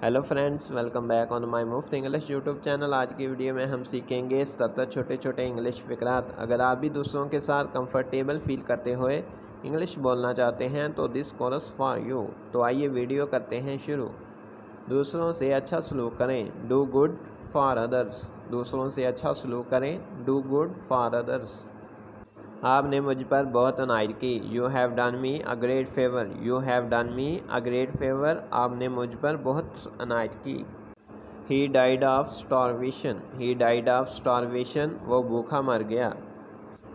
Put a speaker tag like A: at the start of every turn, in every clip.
A: Hello friends, welcome back on my मुफ्त English YouTube channel. आज की वीडियो में हम सीखेंगे 77 छोटे छोटे इंग्लिश फ़िक़रात। अगर आप भी दूसरों के साथ कंफर्टेबल फील करते हुए इंग्लिश बोलना चाहते हैं तो दिस कोर्स फॉर यू। तो आइए वीडियो करते हैं शुरू। दूसरों से अच्छा सलूक करें, डू गुड फॉर अदर्स। दूसरों से अच्छा सलूक करें, डू गुड फॉर अदर्स। आपने मुझ पर बहुत अनायत की, you have done me a great favour. You have done me a great favour. आपने मुझ पर बहुत अनायत की। He died of starvation. He died of starvation. वो भूखा मर गया।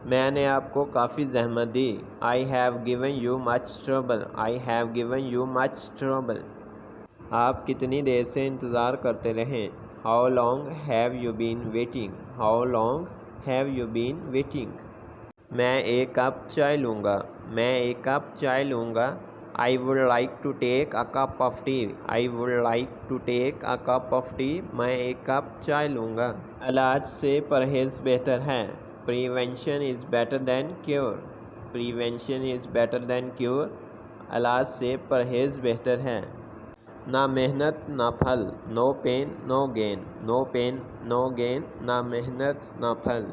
A: मैंने आपको काफ़ी जहमत दी। I have given you much trouble. I have given you much trouble. आप कितनी देर से इंतज़ार करते रहें, how long have you been waiting. How long have you been waiting. मैं एक कप चाय लूँगा। मैं एक कप चाय लूँगा। I would like to take a cup of tea. I would like to take a cup of tea. मैं एक कप चाय लूँगा। इलाज से परहेज़ बेहतर है। Prevention is better than cure. Prevention is better than cure. इलाज से परहेज़ बेहतर है। ना मेहनत ना फल, no pain no gain. No pain no gain. ना मेहनत ना फल।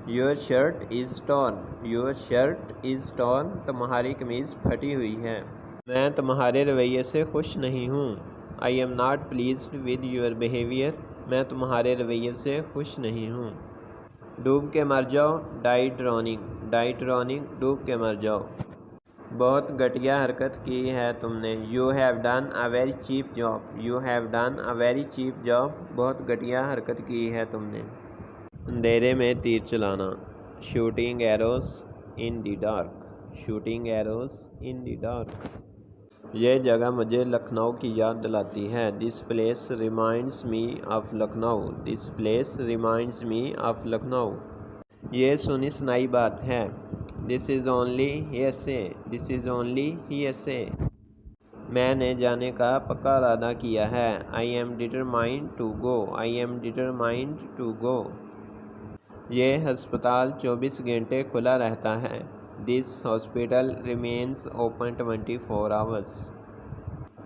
A: Your shirt is torn. Your shirt is torn. तुम्हारी कमीज़ फटी हुई है। मैं तुम्हारे रवैये से खुश नहीं हूँ। I am not pleased with your behaviour. मैं तुम्हारे रवैये से खुश नहीं हूँ। डूब के मर जाओ, डाई ड्रोनिंग। डाई ड्रोनिंग, डूब के मर जाओ। बहुत घटिया हरकत की है तुमने। You have done a very cheap job. You have done a very cheap job. बहुत घटिया हरकत की है तुमने। अंधेरे में तीर चलाना, shooting arrows in the dark. Shooting arrows in the dark. यह जगह मुझे लखनऊ की याद दिलाती है। This place reminds me of Lucknow. This place reminds me of Lucknow. ये सुनी सुनाई बात है। This is only hearsay. This is only hearsay. मैंने जाने का पक्का इरादा किया है। I am determined to go. I am determined to go. ये हस्पताल 24 घंटे खुला रहता है। This hospital remains open 24 hours.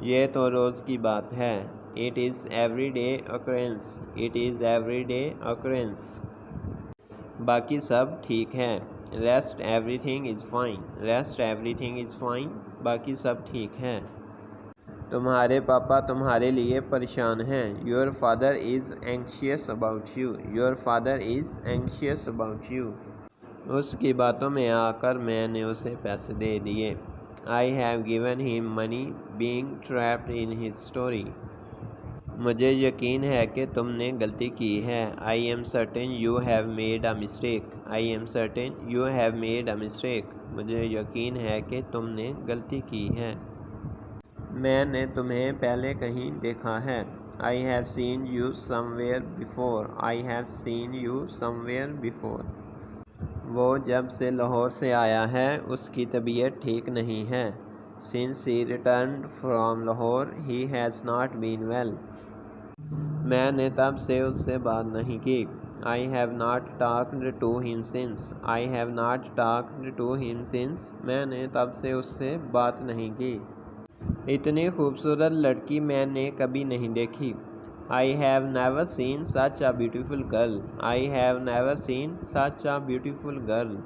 A: ये तो रोज़ की बात है। It is every day occurrence. It is every day occurrence. बाकी सब ठीक है। Rest everything is fine. Rest everything is fine. बाकी सब ठीक है। तुम्हारे पापा तुम्हारे लिए परेशान हैं। Your father is anxious about you. Your father is anxious about you. उसकी बातों में आकर मैंने उसे पैसे दे दिए। आई have given him money being trapped in his story. मुझे यकीन है कि तुमने गलती की है। I am certain you have made a mistake. I am certain you have made a mistake. मुझे यकीन है कि तुमने गलती की है। मैंने तुम्हें पहले कहीं देखा है। I have seen you somewhere before. I have seen you somewhere before. वो जब से लाहौर से आया है उसकी तबीयत ठीक नहीं है। Since he returned from Lahore he has not been well. मैंने तब से उससे बात नहीं की। I have not talked to him since. I have not talked to him since. मैंने तब से उससे बात नहीं की। इतनी खूबसूरत लड़की मैंने कभी नहीं देखी। I have never seen such a beautiful girl. I have never seen such a beautiful girl.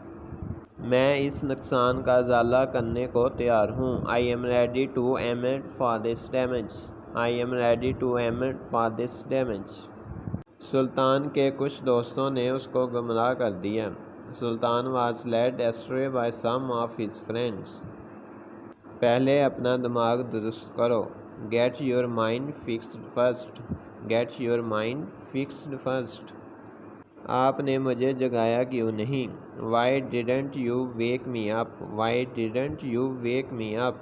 A: मैं इस नुकसान का इजाला करने को तैयार हूँ। I am ready to emit for this damage. I am ready to emit for this damage. सुल्तान के कुछ दोस्तों ने उसको गुमराह कर दिया। Sultan was led astray by some of his friends. पहले अपना दिमाग दुरुस्त करो। Get your mind fixed first. Get your mind fixed first. आपने मुझे जगाया क्यों नहीं? Why didn't you wake me up? Why didn't you wake me up?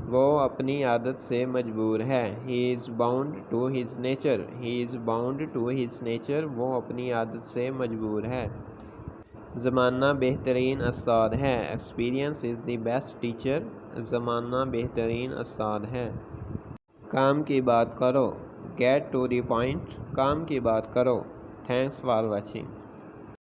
A: वो अपनी आदत से मजबूर है। He is bound to his nature. He is bound to his nature. वो अपनी आदत से मजबूर है। ज़माना बेहतरीन उस्ताद है। Experience is the best teacher. ज़माना बेहतरीन उस्ताद है। काम की बात करो। Get to the point. काम की बात करो। Thanks for watching.